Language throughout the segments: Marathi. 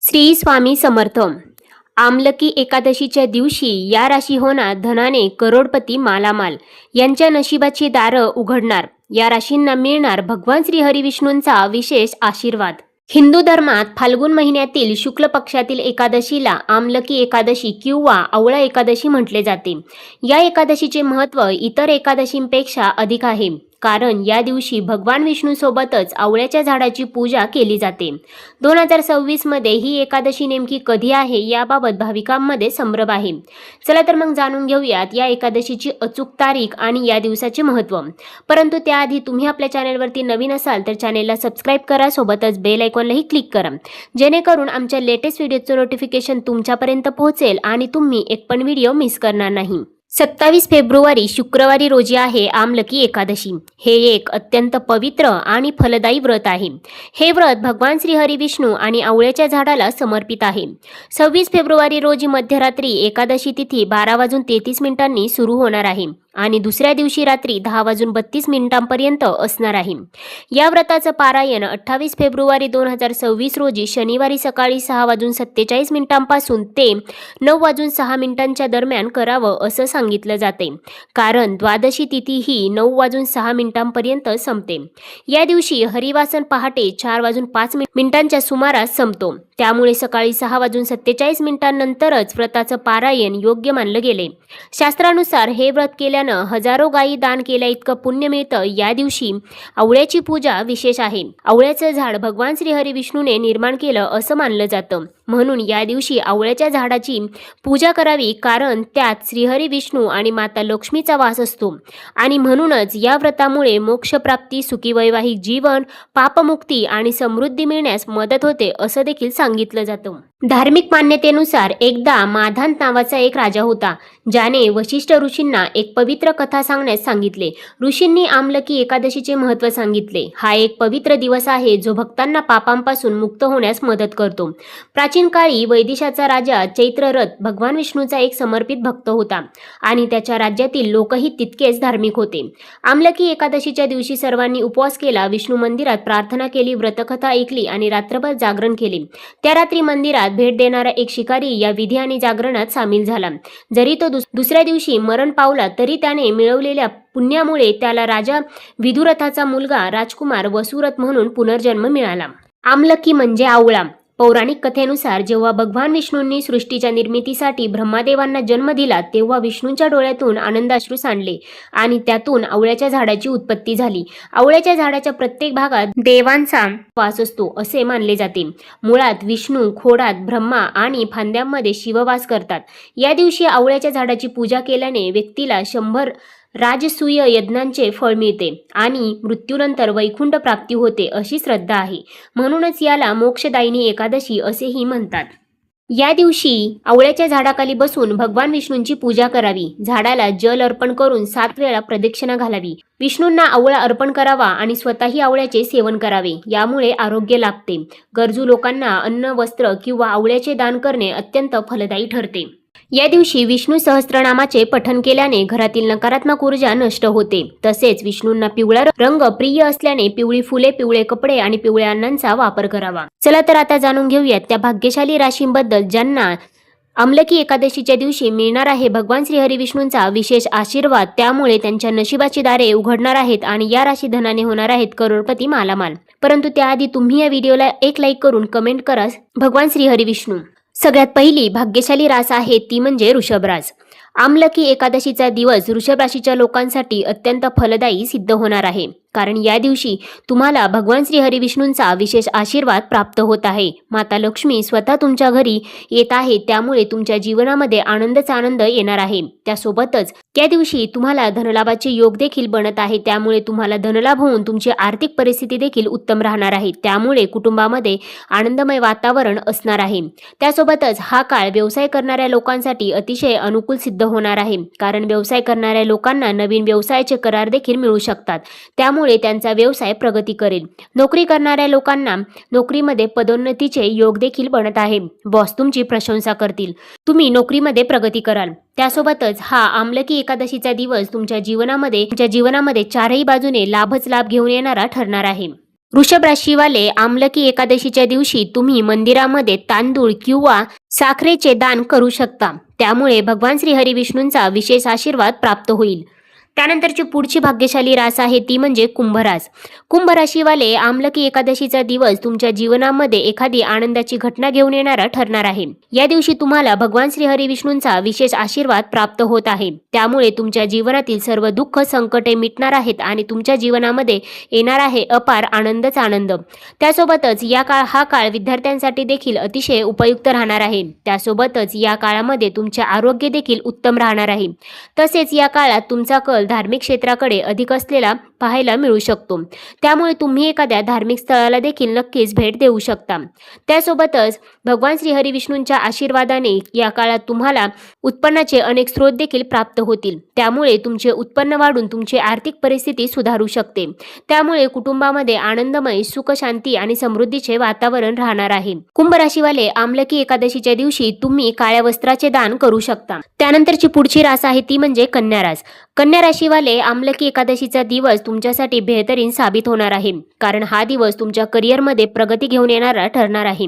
श्री स्वामी समर्थ. आमलकी एकादशीच्या दिवशी या राशी होणार धनाने करोडपती मालामाल. यांच्या नशिबाची दारं उघडणार. या राशींना मिळणार भगवान श्री हरिविष्णूंचा विशेष आशीर्वाद. हिंदू धर्मात फाल्गुन महिन्यातील शुक्ल पक्षातील एकादशीला आमलकी एकादशी किंवा आवळा एकादशी म्हटले जाते. या एकादशीचे महत्त्व इतर एकादशींपेक्षा अधिक आहे, कारण या दिवशी भगवान विष्णूसोबतच आवळ्याच्या झाडाची पूजा केली जाते. 2026 मध्ये ही एकादशी नेमकी कधी आहे याबाबत भाविकांमध्ये संभ्रम आहे. चला तर मग जाणून घेऊयात या एकादशीची अचूक तारीख आणि या दिवसाचे महत्त्व. परंतु त्याआधी तुम्ही आपल्या चॅनेलवरती नवीन असाल तर चॅनेलला सबस्क्राईब करा, सोबतच बेल आयकॉनलाही क्लिक करा, जेणेकरून आमच्या लेटेस्ट व्हिडिओचं नोटिफिकेशन तुमच्यापर्यंत पोहोचेल आणि तुम्ही एक पण व्हिडिओ मिस करणार नाही. 27 फेब्रुवारी शुक्रवारी रोजी आहे आमलकी एकादशी. हे एक अत्यंत पवित्र आणि फलदायी व्रत आहे. हे व्रत भगवान श्री हरिविष्णू आणि आवळ्याच्या झाडाला समर्पित आहे. 26 फेब्रुवारी रोजी मध्यरात्री एकादशी तिथी 12:33 सुरू होणार आहे आणि दुसऱ्या दिवशी रात्री 10:32 असणार आहे. या व्रताचं पारायण 28 फेब्रुवारी 2026 रोजी शनिवारी सकाळी 6:47 पासून ते 9:06 दरम्यान करावं असं सांगितलं जाते, कारण द्वादशी तिथी ही 9:06 संपते. या दिवशी हरिवासन पहाटे 4:05 सुमारास संपतो. त्यामुळे सकाळी 6:47 नंतरच व्रताचं पारायण योग्य मानलं गेले. शास्त्रानुसार हे व्रत केल्यानं हजारो गायी दान केल्या इतकं पुण्य मिळतं. या दिवशी आवळ्याची पूजा विशेष आहे. आवळ्याचं झाड भगवान श्री हरिविष्णूने निर्माण केलं असं मानलं जातं, म्हणून या दिवशी आवळ्याच्या झाडाची पूजा करावी, कारण त्यात श्रीहरी विष्णू आणि माता लक्ष्मीचा वास असतो आणि म्हणूनच या व्रतामुळे मोक्षप्राप्ती, सुखी वैवाहिक जीवन, पापमुक्ती आणि समृद्धी मिळण्यास मदत होते असं देखील सांगितलं जातं. धार्मिक मान्यतेनुसार एकदा माधांत नावाचा एक राजा होता, ज्याने वशिष्ठ ऋषींना एक पवित्र कथा सांगण्यास सांगितले. ऋषींनी आमलकी एकादशीचे महत्त्व सांगितले. हा एक पवित्र दिवस आहे जो भक्तांना पापांपासून मुक्त होण्यास मदत करतो. प्राचीन काळी वैदिशाचा राजा चैत्ररथ भगवान विष्णूचा एक समर्पित भक्त होता आणि त्याच्या राज्यातील लोकही तितकेच धार्मिक होते. आमलकी एकादशीच्या दिवशी सर्वांनी उपवास केला, विष्णू मंदिरात प्रार्थना केली, व्रतकथा ऐकली आणि रात्रभर जागरण केले. त्या रात्री मंदिरात भेट देणारा एक शिकारी या विधी आणि जागरणात सामील झाला. जरी तो दुसऱ्या दिवशी मरण पावला तरी त्याने मिळवलेल्या पुण्यामुळे त्याला राजा विदुरथाचा मुलगा राजकुमार वसुरथ म्हणून पुनर्जन्म मिळाला. आमलकी म्हणजे आवळा. पौराणिक कथेनुसार जेव्हा भगवान विष्णूंनी सृष्टीच्या निर्मितीसाठी ब्रह्मदेवांना जन्म दिला तेव्हा विष्णूंच्या डोळ्यातून आनंदाश्रू सांडले आणि त्यातून आवळ्याच्या झाडाची उत्पत्ती झाली. आवळ्याच्या झाडाच्या प्रत्येक भागात देवांचा वास असतो असे मानले जाते. मुळात विष्णू, खोडात ब्रह्मा आणि फांद्यांमध्ये शिववास करतात. या दिवशी आवळ्याच्या झाडाची पूजा केल्याने व्यक्तीला 100 राजसूय यज्ञांचे फळ मिळते आणि मृत्यूनंतर वैकुंठ प्राप्ती होते अशी श्रद्धा आहे. म्हणूनच याला मोक्षदायिनी एकादशी असेही म्हणतात. या दिवशी आवळ्याच्या झाडाखाली बसून भगवान विष्णूंची पूजा करावी. झाडाला जल अर्पण करून 7 वेळा प्रदक्षिणा घालावी. विष्णूंना आवळा अर्पण करावा आणि स्वतःही आवळ्याचे सेवन करावे. यामुळे आरोग्य लाभते. गरजू लोकांना अन्न, वस्त्र किंवा आवळ्याचे दान करणे अत्यंत फलदायी ठरते. या दिवशी विष्णू सहस्त्रनामाचे पठण केल्याने घरातील नकारात्मक ऊर्जा नष्ट होते. तसेच विष्णूंना पिवळा रंग प्रिय असल्याने पिवळी फुले, पिवळे कपडे आणि पिवळ्या अन्नांचा वापर करावा. चला तर आता जाणून घेऊयात त्या भाग्यशाली राशींबद्दल ज्यांना आमलकी एकादशीच्या दिवशी मिळणार आहे भगवान श्री हरिविष्णूंचा विशेष आशीर्वाद. त्यामुळे त्यांच्या नशिबाची दारे उघडणार आहेत आणि या राशी धनाने होणार आहेत करोडपती मालामाल. परंतु त्याआधी तुम्ही या व्हिडिओला एक लाईक करून कमेंट करा भगवान श्री हरिविष्णू. सगळ्यात पहिली भाग्यशाली रास आहे ती म्हणजे वृषभ रास. आमलकी एकादशीचा दिवस वृषभ राशीच्या लोकांसाठी अत्यंत फलदायी सिद्ध होणार आहे, कारण या दिवशी तुम्हाला भगवान श्री हरिविष्णूंचा विशेष आशीर्वाद प्राप्त होत आहे. माता लक्ष्मी स्वतः तुमच्या घरी येत आहे, त्यामुळे तुमच्या जीवनामध्ये आनंदच आनंद येणार आहे. त्यासोबतच या दिवशी तुम्हाला धनलाभाचे योग देखील बनत आहे, त्यामुळे तुम्हाला धनलाभ होऊन तुमची आर्थिक परिस्थिती देखील उत्तम राहणार आहे. त्यामुळे कुटुंबामध्ये आनंदमय वातावरण असणार आहे. त्यासोबतच हा काळ व्यवसाय करणाऱ्या लोकांसाठी अतिशय अनुकूल सिद्ध होणार आहे, कारण व्यवसाय करणाऱ्या लोकांना नवीन व्यवसायाचे करार देखील मिळू शकतात. त्यामुळे त्यांचा व्यवसाय प्रगती करेल. नोकरी करणाऱ्या लोकांना नोकरीमध्ये पदोन्नतीचे योग देखील बनत आहे. बॉस तुमची प्रशंसा करतील. तुम्ही नोकरीमध्ये प्रगती कराल. त्यासोबतच हा आमलकी एकादशीचा दिवस तुमच्या जीवनामध्ये चारही बाजूने लाभच लाभ घेऊन येणारा ठरणार आहे. वृषभ राशीवाले आमलकी एकादशीच्या दिवशी तुम्ही मंदिरामध्ये तांदूळ किंवा साखरेचे दान करू शकता. त्यामुळे भगवान श्री हरी विष्णूंचा विशेष आशीर्वाद प्राप्त होईल. त्यानंतरची पुढची भाग्यशाली रास आहे ती म्हणजे कुंभरास. कुंभ राशीवाले आमलकी एकादशीचा दिवस तुमच्या जीवनामध्ये एखादी आनंदाची घटना घेऊन येणारा ठरणार आहे. या दिवशी तुम्हाला भगवान श्री हरी विष्णूंचा विशेष आशीर्वाद प्राप्त होत आहे. त्यामुळे तुमच्या जीवनातील सर्व दुःख संकटे मिटणार आहेत आणि तुमच्या जीवनामध्ये येणार आहे अपार आनंदच आनंद. त्यासोबतच हा काळ विद्यार्थ्यांसाठी देखील अतिशय उपयुक्त राहणार आहे. त्यासोबतच या काळामध्ये तुमचे आरोग्य देखील उत्तम राहणार आहे. तसेच या काळात तुमचा कल धार्मिक क्षेत्राकडे अधिक असलेला पाहायला मिळू शकतो. त्यामुळे तुम्ही एखाद्या धार्मिक स्थळाला देखील नक्कीच भेट देऊ शकता. त्यासोबतच भगवान श्री हरी विष्णूंच्या आशीर्वादाने या काळात तुम्हाला उत्पन्नाचे अनेक स्रोत देखील प्राप्त होतील. त्यामुळे तुमचे उत्पन्न वाढून तुमची आर्थिक परिस्थिती सुधारू शकते. त्यामुळे कुटुंबामध्ये आनंदमय सुख शांती आणि समृद्धीचे वातावरण राहणार आहे. कुंभ राशीवाले आमलकी एकादशीच्या दिवशी तुम्ही काळ्या वस्त्राचे दान करू शकता. त्यानंतरची पुढची रास आहे ती म्हणजे कन्या रास. कन्या राशीवाले आमलकी एकादशीचा दिवस तुमच्यासाठी बेहतरीन साबित होणार आहे. कारण हा दिवस तुमच्या करिअरमध्ये प्रगती घेऊन येणारा ठरणार आहे.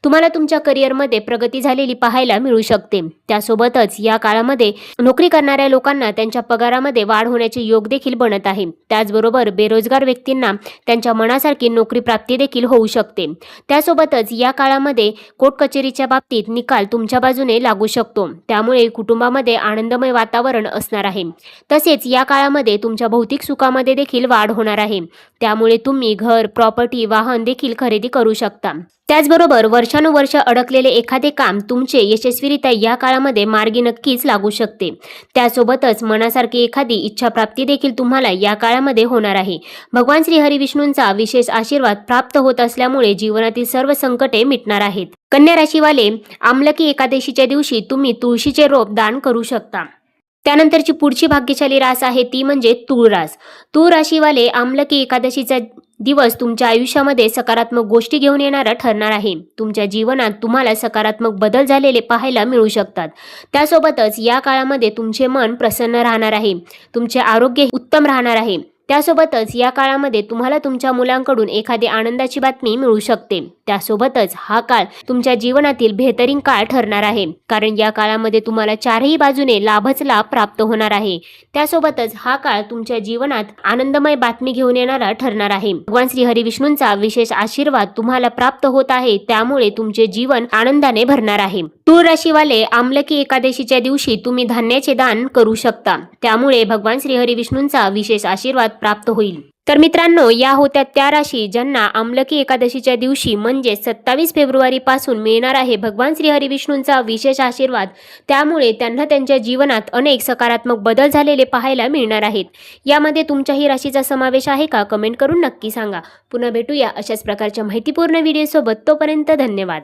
तुम्हाला तुमच्या करिअरमध्ये प्रगती झालेली पाहायला मिळू शकते. त्यासोबतच या काळामध्ये नोकरी करणाऱ्या लोकांना त्यांच्या पगारामध्ये वाढ होण्याचे योग देखील बनत आहे. त्याचबरोबर बेरोजगार व्यक्तींना त्यांच्या मनासारखी नोकरी प्राप्ती देखील होऊ शकते. त्यासोबतच या काळामध्ये कोर्ट कचेरीच्या बाबतीत निकाल तुमच्या बाजूने लागू शकतो. त्यामुळे कुटुंबामध्ये आनंदमय वातावरण असणार आहे. तसेच या काळामध्ये तुमच्या भौतिक सुखामध्ये देखील वाढ होणार आहे. त्यामुळे तुम्ही घर, प्रॉपर्टी, वाहन देखील खरेदी करू शकता. त्याचबरोबर वर्षानुवर्ष अडकलेले एखादे काम तुमचे यशस्वीरित्या या काळामध्ये मार्गी नक्कीच लागू शकते. त्यासोबतच मनासारखी एखादी इच्छाप्राप्ती देखील तुम्हाला या काळामध्ये होणार आहे. भगवान श्री हरी विष्णूंचा विशेष आशीर्वाद प्राप्त होत असल्यामुळे जीवनातील सर्व संकटे मिटणार आहेत. कन्या राशीवाले आमलकी एकादशीच्या दिवशी तुम्ही तुळशीचे रोप दान करू शकता. त्यानंतरची पुढची भाग्यशाली रास आहे ती म्हणजे तूळ रास. तूळ राशीवाले आमलकी एकादशीचा दिवस तुमच्या आयुष्यामध्ये सकारात्मक गोष्टी घेऊन येणारा ठरणार आहे. तुमच्या जीवनात तुम्हाला सकारात्मक बदल झालेले पाहायला मिळू शकतात. त्यासोबतच या काळामध्ये तुमचे मन प्रसन्न राहणार आहे. तुमचे आरोग्य उत्तम राहणार आहे. त्यासोबतच या काळामध्ये तुम्हाला तुमच्या मुलांकडून एखादी आनंदाची बातमी मिळू शकते. त्यासोबतच हा काळ तुमच्या जीवनातील बेहतरीन काळ ठरणार आहे. कारण या काळामध्ये तुम्हाला चारही बाजूने लाभच लाभ प्राप्त होणार आहे. त्यासोबतच हा काळ तुमच्या जीवनात आनंदमय बातमी घेऊन येणारा ठरणार आहे. भगवान श्री हरी विष्णूंचा विशेष आशीर्वाद तुम्हाला प्राप्त होत आहे. त्यामुळे तुमचे जीवन आनंदाने भरणार आहे. तूळ राशीवाले आमलकी एकादशीच्या दिवशी तुम्ही धान्याचे दान करू शकता. त्यामुळे भगवान श्री हरी विष्णूंचा विशेष आशीर्वाद प्राप्त होईल. तर मित्रांनो, या होत्या त्या राशी ज्यांना आमलकी एकादशीच्या दिवशी म्हणजे 27 फेब्रुवारी पासून मिळणार आहे भगवान श्री हरी विष्णूंचा विशेष आशीर्वाद. त्यामुळे त्यांना त्यांच्या जीवनात अनेक सकारात्मक बदल झालेले पाहायला मिळणार आहेत. यामध्ये तुमच्याही राशीचा समावेश आहे का? कमेंट करून नक्की सांगा. पुन्हा भेटूया अशाच प्रकारच्या माहितीपूर्ण व्हिडिओसोबत. तोपर्यंत धन्यवाद.